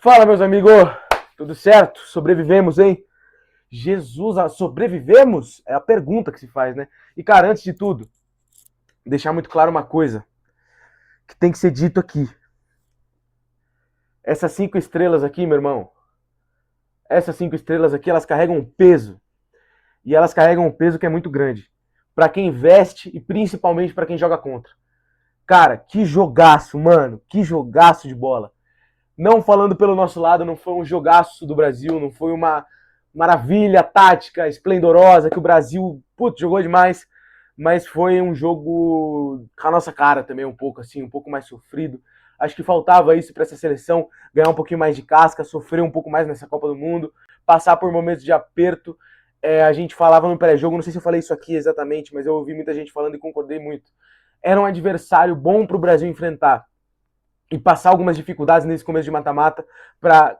Fala, meus amigos, tudo certo? Sobrevivemos, hein? Jesus, sobrevivemos? É a pergunta que se faz, né? E, cara, antes de tudo, deixar muito claro uma coisa que tem que ser dito aqui. Essas 5 estrelas aqui, meu irmão, essas 5 estrelas aqui, elas carregam um peso. E elas carregam um peso que é muito grande. Pra quem investe e principalmente pra quem joga contra. Cara, que jogaço, mano. Que jogaço de bola. Não falando pelo nosso lado, não foi um jogaço do Brasil, não foi uma maravilha tática esplendorosa que o Brasil, putz, jogou demais, mas foi um jogo com a nossa cara também um pouco assim, um pouco mais sofrido. Acho que faltava isso para essa seleção, ganhar um pouquinho mais de casca, sofrer um pouco mais nessa Copa do Mundo, passar por momentos de aperto. A gente falava no pré-jogo, não sei se eu falei isso aqui exatamente, mas eu ouvi muita gente falando e concordei muito. Era um adversário bom para o Brasil enfrentar e passar algumas dificuldades nesse começo de mata-mata para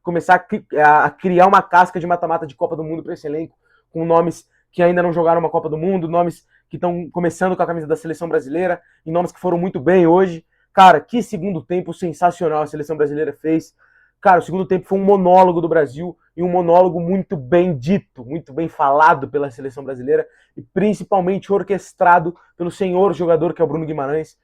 começar a criar uma casca de mata-mata de Copa do Mundo para esse elenco, com nomes que ainda não jogaram uma Copa do Mundo, nomes que estão começando com a camisa da seleção brasileira, e nomes que foram muito bem hoje. Cara, que segundo tempo sensacional a seleção brasileira fez. Cara, o segundo tempo foi um monólogo do Brasil, e um monólogo muito bem dito, muito bem falado pela seleção brasileira, e principalmente orquestrado pelo senhor jogador que é o Bruno Guimarães.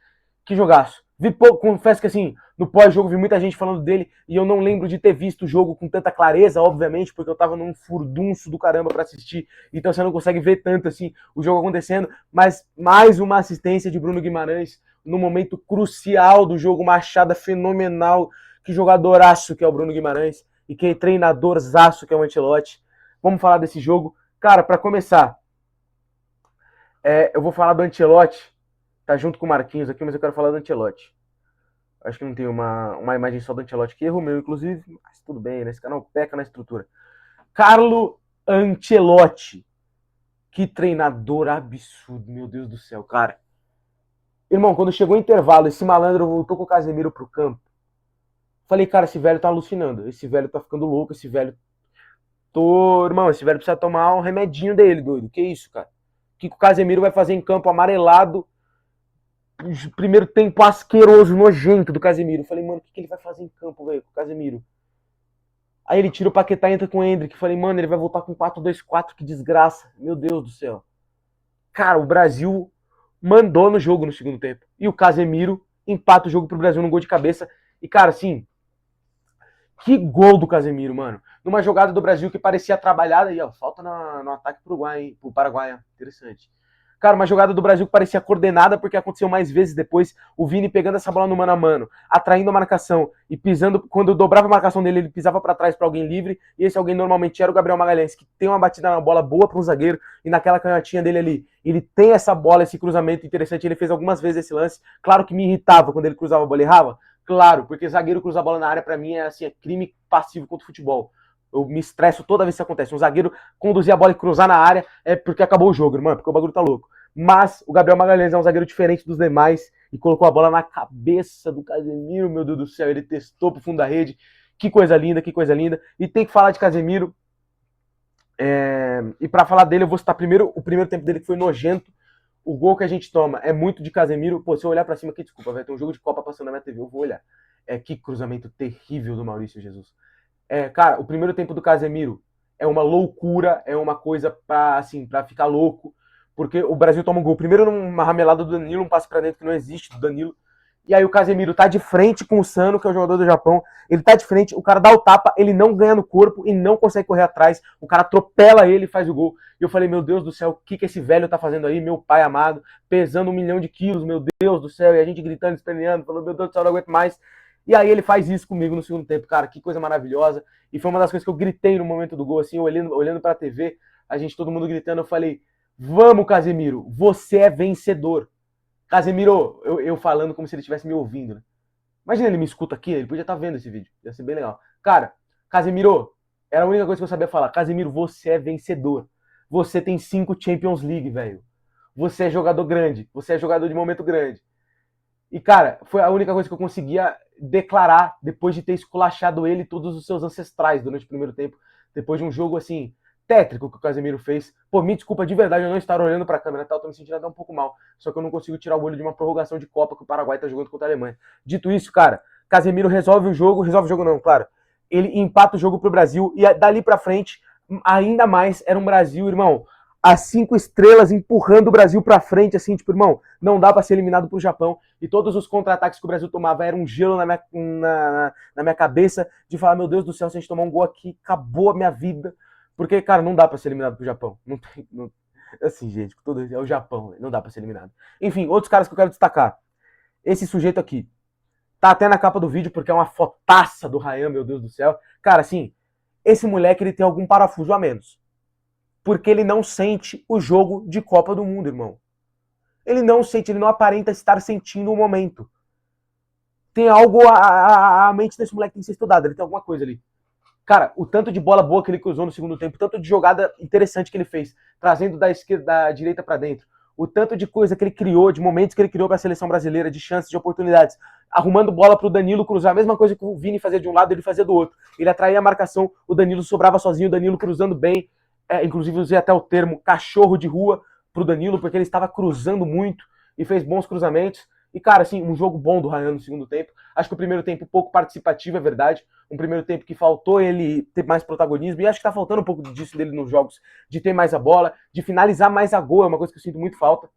Que jogaço. Vi pouco, confesso que assim, no pós-jogo vi muita gente falando dele e eu não lembro de ter visto o jogo com tanta clareza, obviamente, porque eu tava num furdunço do caramba pra assistir, então você não consegue ver tanto assim o jogo acontecendo, mas mais uma assistência de Bruno Guimarães no momento crucial do jogo, uma achada fenomenal, que jogadoraço que é o Bruno Guimarães e que treinadorzaço que é o Ancelotti. Vamos falar desse jogo. Cara, pra começar, eu vou falar do Ancelotti. Tá junto com o Marquinhos aqui, mas eu quero falar do Ancelotti. Acho que não tem uma imagem só do Ancelotti, que erro meu, inclusive, mas tudo bem, né? Esse canal peca na estrutura. Carlo Ancelotti. Que treinador absurdo, meu Deus do céu, cara. Irmão, quando chegou o intervalo, esse malandro voltou com o Casemiro pro campo. Falei, cara, esse velho tá alucinando. Esse velho tá ficando louco, esse velho... Irmão, esse velho precisa tomar um remedinho dele, doido. Que isso, cara? O que o Casemiro vai fazer em campo amarelado? Primeiro tempo asqueroso, nojento do Casemiro. Eu falei, mano, o que ele vai fazer em campo, velho, com o Casemiro? Aí ele tira o Paquetá e entra com o Endrick. Eu falei, mano, ele vai voltar com 4-2-4, que desgraça. Meu Deus do céu. Cara, o Brasil mandou no jogo no segundo tempo. E o Casemiro empata o jogo pro Brasil num gol de cabeça. E, cara, assim, que gol do Casemiro, mano. Numa jogada do Brasil que parecia trabalhada. E, ó, falta no ataque pro Uruguai, hein? Pro Paraguai, interessante. Cara, uma jogada do Brasil que parecia coordenada, porque aconteceu mais vezes depois, o Vini pegando essa bola no mano a mano, atraindo a marcação e pisando, quando dobrava a marcação dele, ele pisava para trás para alguém livre, e esse alguém normalmente era o Gabriel Magalhães, que tem uma batida na bola boa para um zagueiro, e naquela canhotinha dele ali, ele tem essa bola, esse cruzamento interessante, ele fez algumas vezes esse lance, claro que me irritava quando ele cruzava a bola e errava, claro, porque zagueiro cruzar a bola na área, para mim, assim, é crime passivo contra o futebol. Eu me estresso toda vez que isso acontece. Um zagueiro conduzir a bola e cruzar na área é porque acabou o jogo, irmão, porque o bagulho tá louco. Mas o Gabriel Magalhães é um zagueiro diferente dos demais e colocou a bola na cabeça do Casemiro, meu Deus do céu. Ele testou pro fundo da rede. Que coisa linda, que coisa linda. E tem que falar de Casemiro. E para falar dele, eu vou citar primeiro o primeiro tempo dele, que foi nojento. O gol que a gente toma é muito de Casemiro. Pô, se eu olhar pra cima aqui, desculpa, vai ter um jogo de Copa passando na minha TV, eu vou olhar. Que cruzamento terrível do Maurício Jesus. Cara, o primeiro tempo do Casemiro é uma loucura, é uma coisa pra ficar louco, porque o Brasil toma um gol. Primeiro numa ramelada do Danilo, um passe pra dentro que não existe do Danilo, e aí o Casemiro tá de frente com o Sano, que é o jogador do Japão, ele tá de frente, o cara dá o tapa, ele não ganha no corpo e não consegue correr atrás, o cara atropela ele e faz o gol. E eu falei, meu Deus do céu, o que esse velho tá fazendo aí, meu pai amado, pesando 1 milhão de quilos, meu Deus do céu, e a gente gritando, esperneando, falando, meu Deus do céu, não aguento mais. E aí ele faz isso comigo no segundo tempo, cara, que coisa maravilhosa. E foi uma das coisas que eu gritei no momento do gol, assim, olhando pra TV, a gente, todo mundo gritando, eu falei, vamos, Casemiro, você é vencedor. Casemiro, eu falando como se ele estivesse me ouvindo, né? Imagina, ele me escuta aqui, ele podia estar vendo esse vídeo, ia ser bem legal. Cara, Casemiro, era a única coisa que eu sabia falar. Casemiro, você é vencedor. Você tem 5 Champions League, velho. Você é jogador grande, você é jogador de momento grande. E, cara, foi a única coisa que eu conseguia declarar depois de ter esculachado ele e todos os seus ancestrais durante o primeiro tempo. Depois de um jogo, assim, tétrico que o Casemiro fez. Pô, me desculpa de verdade eu não estar olhando pra câmera, tá? Eu tô me sentindo até um pouco mal. Só que eu não consigo tirar o olho de uma prorrogação de Copa que o Paraguai tá jogando contra a Alemanha. Dito isso, cara, Casemiro resolve o jogo não, claro. ele empata o jogo pro Brasil, e dali pra frente, ainda mais, era um Brasil, irmão, as 5 estrelas empurrando o Brasil pra frente, assim, tipo, irmão, não dá pra ser eliminado pro Japão, e todos os contra-ataques que o Brasil tomava eram um gelo na minha cabeça, de falar, meu Deus do céu, se a gente tomar um gol aqui, acabou a minha vida, porque, cara, não dá pra ser eliminado pro Japão, não tem, não, assim, gente, todo, é o Japão, não dá pra ser eliminado. Enfim, outros caras que eu quero destacar, esse sujeito aqui, tá até na capa do vídeo, porque é uma fotaça do Ryan, meu Deus do céu, cara, assim, esse moleque, ele tem algum parafuso a menos, porque ele não sente o jogo de Copa do Mundo, irmão. Ele não sente, ele não aparenta estar sentindo o momento. Tem algo, a mente desse moleque tem que ser estudada, ele tem alguma coisa ali. Cara, o tanto de bola boa que ele cruzou no segundo tempo, o tanto de jogada interessante que ele fez, trazendo da esquerda, da direita para dentro, o tanto de coisa que ele criou, de momentos que ele criou para a seleção brasileira, de chances, de oportunidades, arrumando bola para o Danilo cruzar, a mesma coisa que o Vini fazia de um lado, ele fazia do outro. Ele atraía a marcação, o Danilo sobrava sozinho, o Danilo cruzando bem, inclusive usei até o termo cachorro de rua pro Danilo, porque ele estava cruzando muito e fez bons cruzamentos. E, cara, assim, um jogo bom do Ryan no segundo tempo. Acho que o primeiro tempo pouco participativo, é verdade. Um primeiro tempo que faltou ele ter mais protagonismo. E acho que tá faltando um pouco disso dele nos jogos. De ter mais a bola, de finalizar mais a gol. É uma coisa que eu sinto muito falta.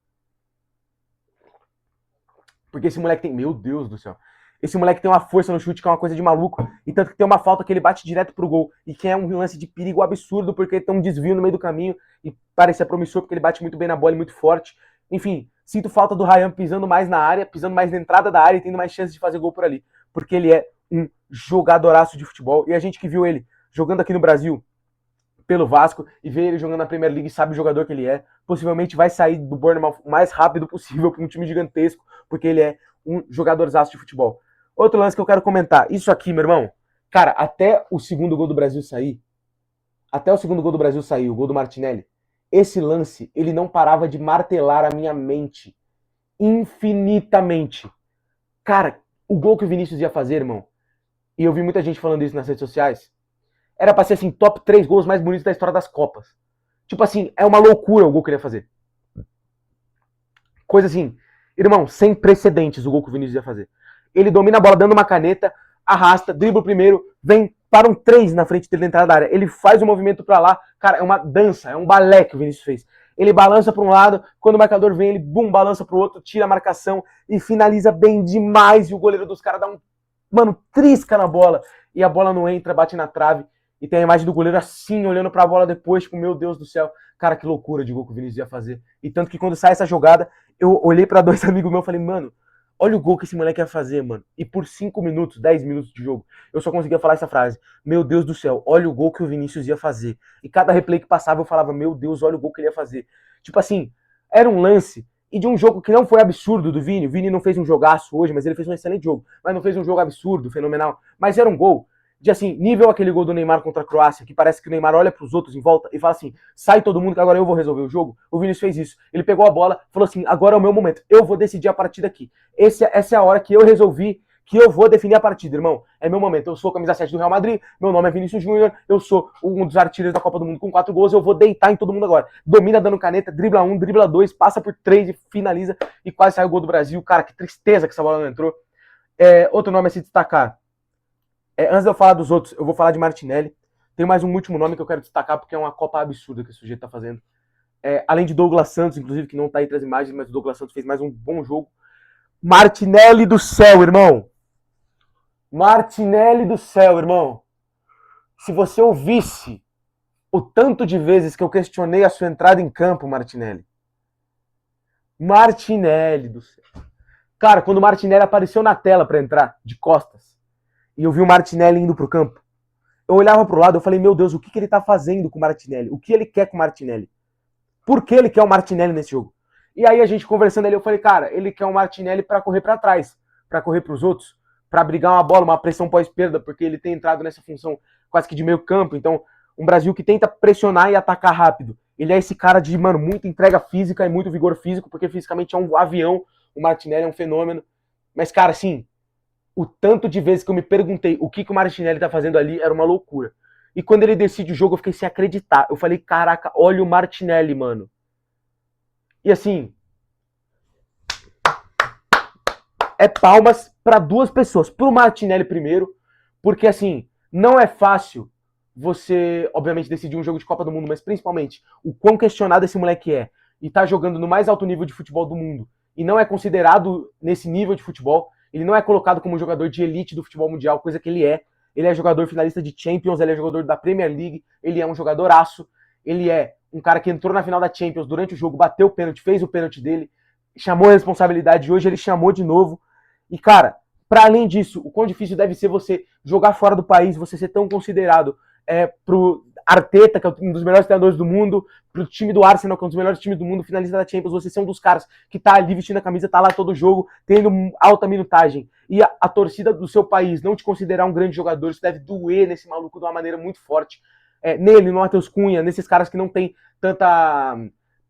Porque esse moleque tem... Meu Deus do céu. Esse moleque tem uma força no chute que é uma coisa de maluco. E tanto que tem uma falta que ele bate direto pro gol. E que é um lance de perigo absurdo, porque ele tem um desvio no meio do caminho. E parecia promissor, porque ele bate muito bem na bola e muito forte. Enfim, sinto falta do Ryan pisando mais na área, pisando mais na entrada da área e tendo mais chances de fazer gol por ali. Porque ele é um jogadoraço de futebol. E a gente que viu ele jogando aqui no Brasil pelo Vasco e vê ele jogando na Premier League, sabe o jogador que ele é, possivelmente vai sair do Bournemouth o mais rápido possível para um time gigantesco, porque ele é um jogadorzaço de futebol. Outro lance que eu quero comentar, isso aqui, meu irmão, cara, até o segundo gol do Brasil sair, o gol do Martinelli, esse lance, ele não parava de martelar a minha mente infinitamente. Cara, o gol que o Vinícius ia fazer, irmão, e eu vi muita gente falando isso nas redes sociais, era pra ser assim, top 3 gols mais bonitos da história das Copas. Tipo assim, é uma loucura o gol que ele ia fazer. Coisa assim, irmão, sem precedentes o gol que o Vinícius ia fazer. Ele domina a bola dando uma caneta, arrasta, dribla o primeiro, vem, para um 3 na frente dele na entrada da área. Ele faz o movimento pra lá, cara, é uma dança, é um balé que o Vinícius fez. Ele balança para um lado, quando o marcador vem, ele bum, balança pro outro, tira a marcação e finaliza bem demais. E o goleiro dos caras dá um, mano, trisca na bola. E a bola não entra, bate na trave. E tem a imagem do goleiro assim, olhando pra bola depois, tipo, meu Deus do céu. Cara, que loucura de gol que o Vinícius ia fazer. E tanto que quando sai essa jogada, eu olhei pra 2 amigos meus e falei, mano, olha o gol que esse moleque ia fazer, mano. E por 5 minutos, 10 minutos de jogo, eu só conseguia falar essa frase. Meu Deus do céu, olha o gol que o Vinícius ia fazer. E cada replay que passava eu falava, meu Deus, olha o gol que ele ia fazer. Tipo assim, era um lance e de um jogo que não foi absurdo do Vini. O Vini não fez um jogaço hoje, mas ele fez um excelente jogo. Mas não fez um jogo absurdo, fenomenal. Mas era um gol de assim, nível aquele gol do Neymar contra a Croácia, que parece que o Neymar olha pros outros em volta e fala assim, sai todo mundo que agora eu vou resolver o jogo. O Vinícius fez isso. Ele pegou a bola, falou assim, agora é o meu momento, eu vou decidir a partida aqui. Essa é a hora que eu resolvi que eu vou definir a partida, irmão. É meu momento. Eu sou camisa 7 do Real Madrid, meu nome é Vinícius Júnior, eu sou um dos artilheiros da Copa do Mundo com 4 gols, eu vou deitar em todo mundo agora. Domina dando caneta, dribla 1, dribla 2, passa por 3 e finaliza e quase sai o gol do Brasil. Cara, que tristeza que essa bola não entrou. Outro nome a se destacar. Antes de eu falar dos outros, eu vou falar de Martinelli. Tem mais um último nome que eu quero destacar, porque é uma Copa absurda que esse sujeito tá fazendo. Além de Douglas Santos, inclusive, que não tá aí entre as imagens, mas o Douglas Santos fez mais um bom jogo. Martinelli do céu, irmão. Martinelli do céu, irmão. Se você ouvisse o tanto de vezes que eu questionei a sua entrada em campo, Martinelli. Martinelli do céu. Cara, quando o Martinelli apareceu na tela pra entrar, de costas, e eu vi o Martinelli indo pro campo, eu olhava pro lado e falei, meu Deus, o que ele tá fazendo com o Martinelli? O que ele quer com o Martinelli? Por que ele quer o Martinelli nesse jogo? E aí a gente conversando ali, eu falei, cara, ele quer o Martinelli pra correr pra trás, pra correr pros outros, pra brigar uma bola, uma pressão pós-perda, porque ele tem entrado nessa função quase que de meio campo. Então, um Brasil que tenta pressionar e atacar rápido. Ele é esse cara de, mano, muita entrega física e muito vigor físico, porque fisicamente é um avião, o Martinelli é um fenômeno. Mas, cara, assim, o tanto de vezes que eu me perguntei o que o Martinelli tá fazendo ali era uma loucura. E quando ele decide o jogo, eu fiquei sem acreditar. Eu falei, caraca, olha o Martinelli, mano. E assim, palmas para 2 pessoas. Pro Martinelli primeiro, porque assim, Não é fácil você, obviamente, decidir um jogo de Copa do Mundo, mas principalmente o quão questionado esse moleque é e tá jogando no mais alto nível de futebol do mundo e não é considerado nesse nível de futebol, ele não é colocado como jogador de elite do futebol mundial, coisa que ele é. Ele é jogador finalista de Champions, ele é jogador da Premier League, ele é um jogadoraço, ele é um cara que entrou na final da Champions durante o jogo, bateu o pênalti, fez o pênalti dele, chamou a responsabilidade, hoje ele chamou de novo. E, cara, para além disso, o quão difícil deve ser você jogar fora do país, você ser tão considerado pro Arteta, que é um dos melhores treinadores do mundo, pro time do Arsenal, que é um dos melhores times do mundo, finalista da Champions, você ser um dos caras que tá ali vestindo a camisa, tá lá todo jogo, tendo alta minutagem, e a torcida do seu país não te considerar um grande jogador, isso deve doer nesse maluco de uma maneira muito forte. Nele, no Matheus Cunha, nesses caras que não tem tanta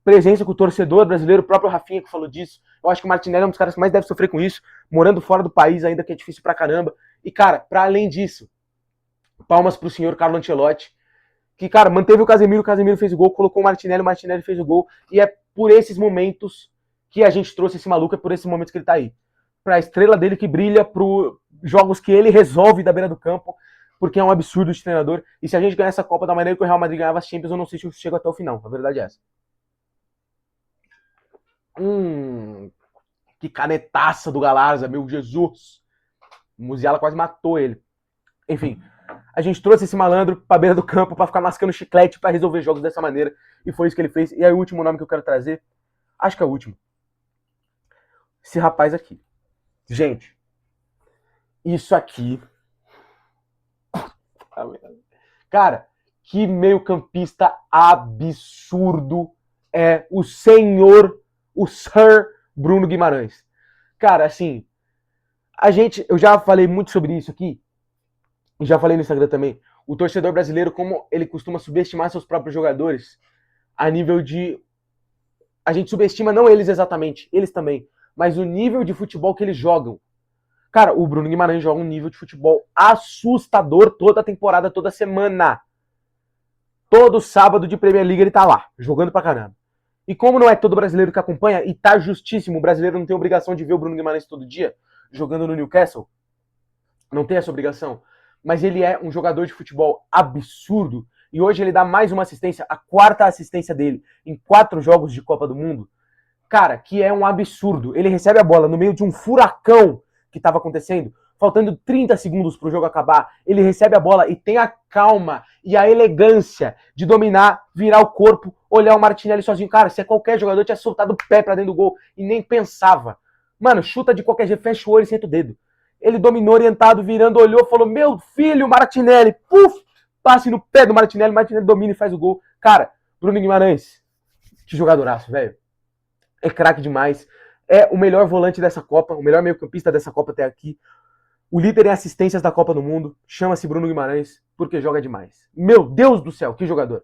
presença com o torcedor brasileiro, o próprio Rafinha que falou disso. Eu acho que o Martinelli é um dos caras que mais deve sofrer com isso, morando fora do país ainda, que é difícil pra caramba. E, cara, pra além disso, palmas pro senhor Carlo Ancelotti, que, cara, manteve o Casemiro fez o gol, colocou o Martinelli fez o gol, e é por esses momentos que a gente trouxe esse maluco, é por esses momentos que ele tá aí. Pra estrela dele que brilha, pro jogos que ele resolve da beira do campo, porque é um absurdo de treinador, e se a gente ganhar essa Copa da maneira que o Real Madrid ganhava as Champions, eu não sei se eu chego até o final, a verdade é essa. Que canetaça do Galarza, meu Jesus. O Musiala quase matou ele. Enfim, a gente trouxe esse malandro pra beira do campo pra ficar mascando chiclete pra resolver jogos dessa maneira. E foi isso que ele fez. E aí o último nome que eu quero trazer, acho que é o último. Esse rapaz aqui. Gente, isso aqui... Cara, que meio-campista absurdo é o senhor, o Sir Bruno Guimarães. Cara, assim, eu já falei muito sobre isso aqui, e já falei no Instagram também, o torcedor brasileiro, como ele costuma subestimar seus próprios jogadores, a nível de... A gente subestima não eles exatamente, eles também, mas o nível de futebol que eles jogam. Cara, o Bruno Guimarães joga um nível de futebol assustador toda temporada, toda semana. Todo sábado de Premier League ele tá lá, jogando pra caramba. E como não é todo brasileiro que acompanha, e tá justíssimo, o brasileiro não tem obrigação de ver o Bruno Guimarães todo dia, jogando no Newcastle, não tem essa obrigação, mas ele é um jogador de futebol absurdo, e hoje ele dá mais uma assistência, a quarta assistência dele, em 4 jogos de Copa do Mundo, cara, que é um absurdo. Ele recebe a bola no meio de um furacão que estava acontecendo, faltando 30 segundos para o jogo acabar, ele recebe a bola e tem a calma e a elegância de dominar, virar o corpo, olhar o Martinelli sozinho. Cara, se é qualquer jogador, tinha soltado o pé para dentro do gol e nem pensava. Mano, chuta de qualquer jeito, fecha o olho e senta o dedo. Ele dominou, orientado, virando, olhou, falou, meu filho, Martinelli, puf, passe no pé do Martinelli, Martinelli domina e faz o gol. Cara, Bruno Guimarães, que jogadoraço, velho. É craque demais. É o melhor volante dessa Copa, o melhor meio-campista dessa Copa até aqui. O líder em assistências da Copa do Mundo. Chama-se Bruno Guimarães, porque joga demais. Meu Deus do céu, que jogador.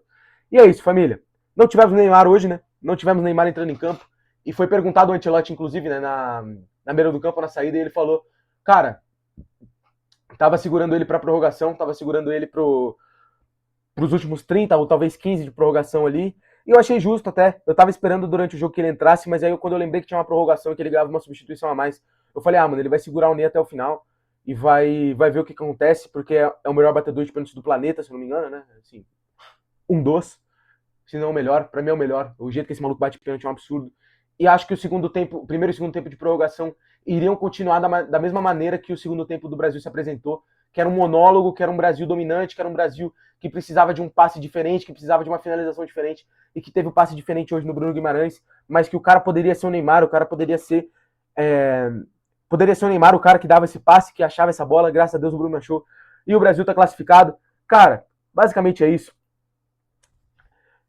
E é isso, família. Não tivemos Neymar hoje, né? Não tivemos Neymar entrando em campo. E foi perguntado ao Ancelotti, inclusive, né, na beira do campo, na saída, e ele falou, cara, tava segurando ele pra prorrogação, tava segurando ele pros últimos 30 ou talvez 15 de prorrogação ali. E eu achei justo até. Eu tava esperando durante o jogo que ele entrasse, mas aí quando eu lembrei que tinha uma prorrogação e que ele ganhava uma substituição a mais, eu falei, mano, ele vai segurar o Ney até o final e vai ver o que acontece, porque é o melhor batedor de pênalti do planeta, se não me engano, né? Assim, um dos, se não o melhor. Pra mim é o melhor. O jeito que esse maluco bate pênalti é um absurdo. E acho que o primeiro e segundo tempo de prorrogação iriam continuar da mesma maneira que o segundo tempo do Brasil se apresentou, que era um monólogo, que era um Brasil dominante, que era um Brasil que precisava de um passe diferente, que precisava de uma finalização diferente, e que teve um passe diferente hoje no Bruno Guimarães, mas que o cara poderia ser o Neymar, o cara poderia ser o Neymar, o cara que dava esse passe, que achava essa bola, graças a Deus o Bruno achou, e o Brasil tá classificado. Cara, basicamente é isso.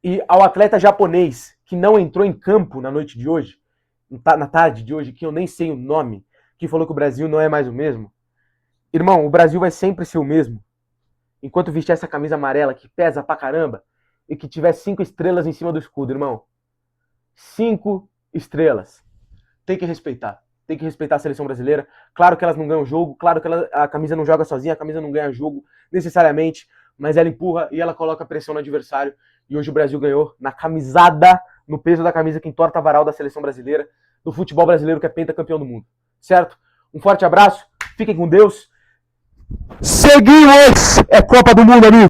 E ao atleta japonês, que não entrou em campo na noite de hoje, na tarde de hoje, que eu nem sei o nome, que falou que o Brasil não é mais o mesmo, irmão, o Brasil vai sempre ser o mesmo. Enquanto vestir essa camisa amarela que pesa pra caramba e que tiver 5 estrelas em cima do escudo, irmão. 5 estrelas. Tem que respeitar. Tem que respeitar a seleção brasileira. Claro que elas não ganham jogo, claro que a camisa não joga sozinha, a camisa não ganha jogo necessariamente, mas ela empurra e ela coloca pressão no adversário. E hoje o Brasil ganhou na camisada, no peso da camisa que entorta a varal da seleção brasileira, do futebol brasileiro que é pentacampeão do mundo. Certo? Um forte abraço, fiquem com Deus. Seguimos! É Copa do Mundo, amigo!